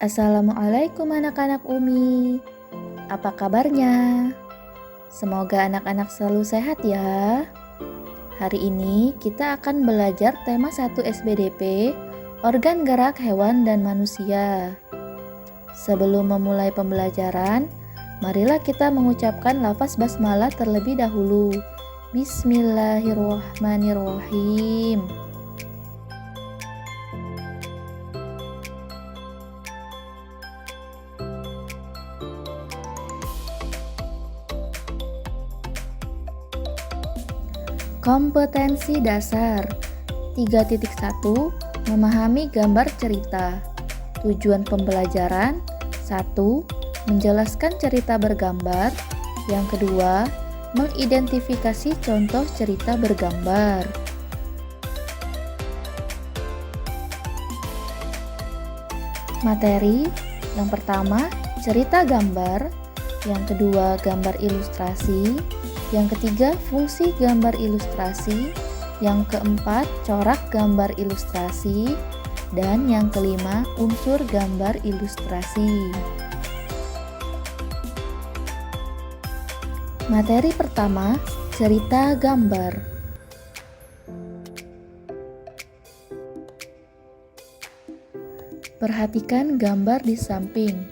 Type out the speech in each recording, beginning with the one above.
Assalamualaikum anak-anak Umi. Apa kabarnya? Semoga anak-anak selalu sehat ya. Hari ini kita akan belajar tema 1 SBDP, organ gerak hewan dan manusia. Sebelum memulai pembelajaran, marilah kita mengucapkan lafaz basmalah terlebih dahulu. Bismillahirrahmanirrahim. Kompetensi dasar 3.1 Memahami gambar cerita. Tujuan pembelajaran 1. Menjelaskan cerita bergambar. Yang kedua, mengidentifikasi contoh cerita bergambar. Materi yang pertama, cerita gambar. Yang kedua, gambar ilustrasi. Yang ketiga, fungsi gambar ilustrasi. Yang keempat, corak gambar ilustrasi. Dan yang kelima, unsur gambar ilustrasi. Materi pertama, cerita gambar. Perhatikan gambar di samping.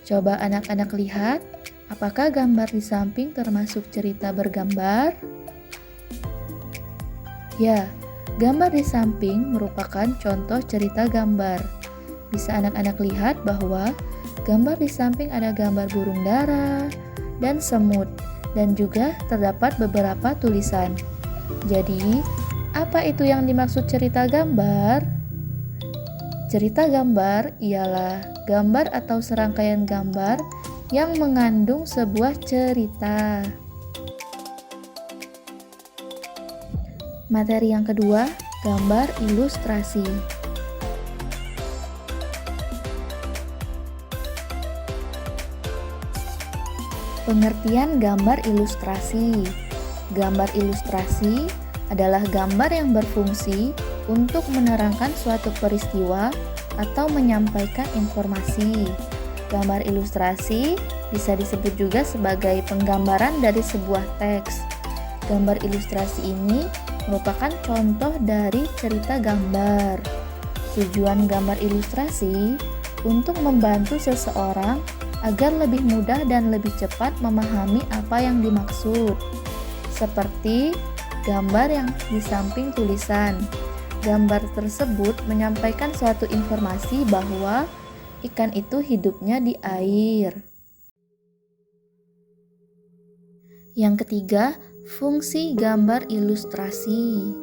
Coba anak-anak lihat. Apakah gambar di samping termasuk cerita bergambar? Ya, gambar di samping merupakan contoh cerita gambar. Bisa anak-anak lihat bahwa gambar di samping ada gambar burung dara dan semut, dan juga terdapat beberapa tulisan. Jadi, apa itu yang dimaksud cerita gambar? Cerita gambar ialah gambar atau serangkaian gambar yang mengandung sebuah cerita. Materi yang kedua, gambar ilustrasi. Pengertian gambar ilustrasi. Gambar ilustrasi adalah gambar yang berfungsi untuk menerangkan suatu peristiwa atau menyampaikan informasi. Gambar ilustrasi bisa disebut juga sebagai penggambaran dari sebuah teks. Gambar ilustrasi ini merupakan contoh dari cerita gambar. Tujuan gambar ilustrasi untuk membantu seseorang agar lebih mudah dan lebih cepat memahami apa yang dimaksud. Seperti gambar yang di samping tulisan. Gambar tersebut menyampaikan suatu informasi bahwa ikan itu hidupnya di air. Yang ketiga, fungsi gambar ilustrasi.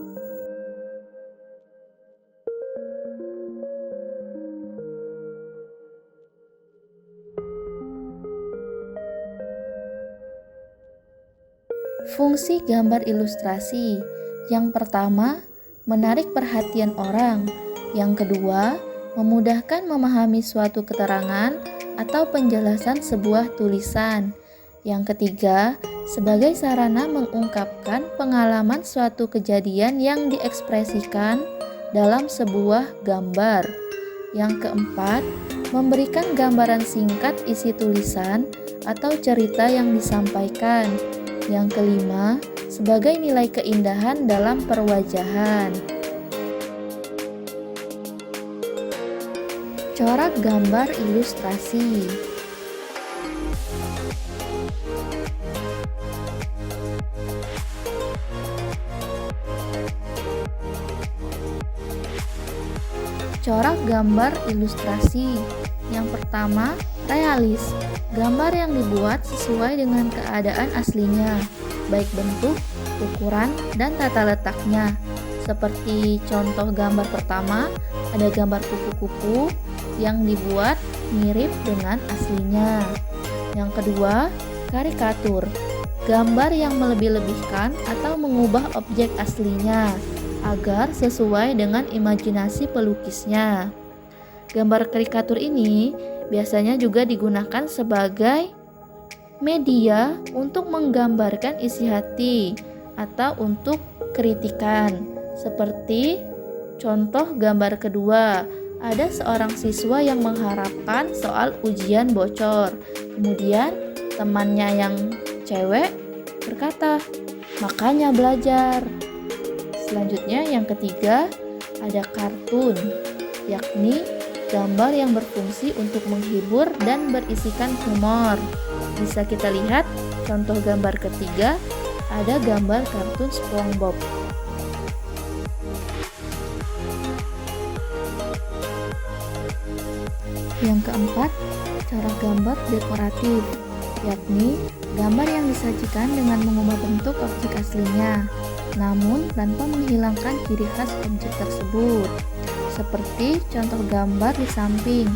Fungsi gambar ilustrasi. Yang pertama, menarik perhatian orang. Yang kedua, memudahkan memahami suatu keterangan atau penjelasan sebuah tulisan. Yang ketiga, sebagai sarana mengungkapkan pengalaman suatu kejadian yang diekspresikan dalam sebuah gambar. Yang keempat, memberikan gambaran singkat isi tulisan atau cerita yang disampaikan. Yang kelima, sebagai nilai keindahan dalam perwajahan. Corak gambar ilustrasi. Corak gambar ilustrasi. Yang pertama, realis. Gambar yang dibuat sesuai dengan keadaan aslinya, baik bentuk, ukuran, dan tata letaknya. Seperti contoh gambar pertama, ada gambar kupu-kupu yang dibuat mirip dengan aslinya. Yang kedua, karikatur. Gambar yang melebih-lebihkan atau mengubah objek aslinya agar sesuai dengan imajinasi pelukisnya. Gambar karikatur ini biasanya juga digunakan sebagai media untuk menggambarkan isi hati atau untuk kritikan. Seperti contoh gambar kedua, ada seorang siswa yang mengharapkan soal ujian bocor. Kemudian temannya yang cewek berkata, "Makanya belajar." Selanjutnya yang ketiga ada kartun, yakni gambar yang berfungsi untuk menghibur dan berisikan humor. Bisa kita lihat contoh gambar ketiga, ada gambar kartun SpongeBob. Yang keempat, cara gambar dekoratif, yakni gambar yang disajikan dengan mengubah bentuk objek aslinya, namun tanpa menghilangkan ciri khas objek tersebut. Seperti contoh gambar di samping,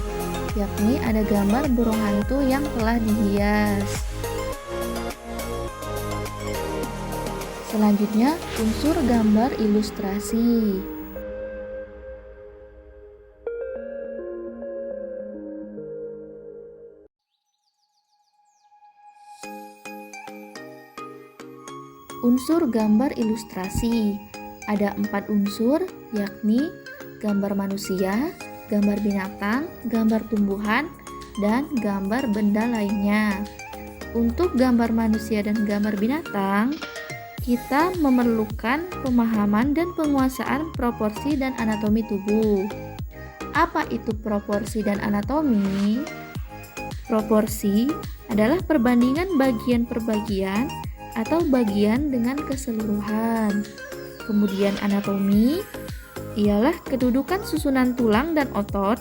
yakni ada gambar burung hantu yang telah dihias. Selanjutnya, unsur gambar ilustrasi. Unsur gambar ilustrasi ada 4 unsur, yakni gambar manusia, gambar binatang, gambar tumbuhan, dan gambar benda lainnya. Untuk gambar manusia dan gambar binatang, kita memerlukan pemahaman dan penguasaan proporsi dan anatomi tubuh. Apa itu proporsi dan anatomi? Proporsi adalah perbandingan bagian per bagian atau bagian dengan keseluruhan. Kemudian anatomi ialah kedudukan susunan tulang dan otot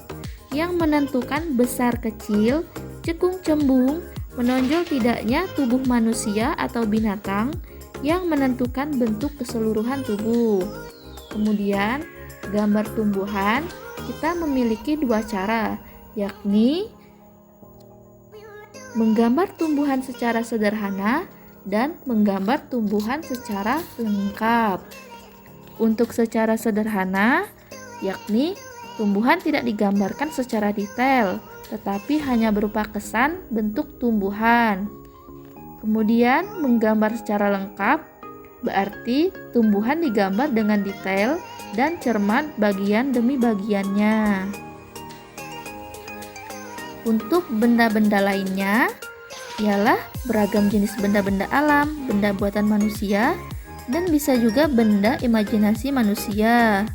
yang menentukan besar kecil, cekung cembung, menonjol tidaknya tubuh manusia atau binatang yang menentukan bentuk keseluruhan tubuh. Kemudian gambar tumbuhan kita memiliki 2 cara, yakni menggambar tumbuhan secara sederhana dan menggambar tumbuhan secara lengkap. Untuk secara sederhana, yakni tumbuhan tidak digambarkan secara detail, tetapi hanya berupa kesan bentuk tumbuhan. Kemudian menggambar secara lengkap, berarti tumbuhan digambar dengan detail dan cermat bagian demi bagiannya. Untuk benda-benda lainnya, ialah beragam jenis benda-benda alam, benda buatan manusia, dan bisa juga benda imajinasi manusia.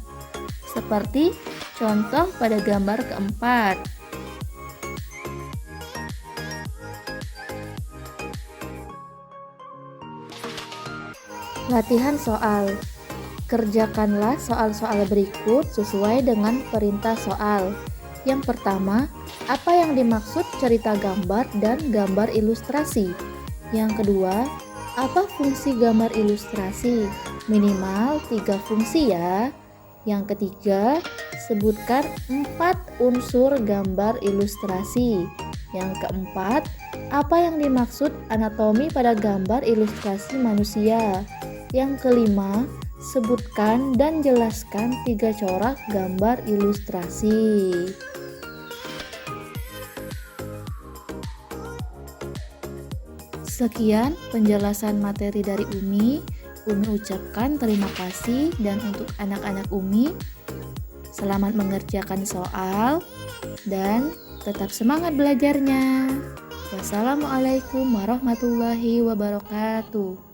Seperti contoh pada gambar keempat. Latihan soal. Kerjakanlah soal-soal berikut sesuai dengan perintah soal. Yang pertama, apa yang dimaksud cerita gambar dan gambar ilustrasi? Yang kedua, apa fungsi gambar ilustrasi? Minimal 3 fungsi ya. Yang ketiga, sebutkan 4 unsur gambar ilustrasi. Yang keempat, apa yang dimaksud anatomi pada gambar ilustrasi manusia? Yang kelima, sebutkan dan jelaskan 3 corak gambar ilustrasi. Sekian penjelasan materi dari Umi. Umi ucapkan terima kasih, dan untuk anak-anak Umi, selamat mengerjakan soal dan tetap semangat belajarnya. Wassalamualaikum warahmatullahi wabarakatuh.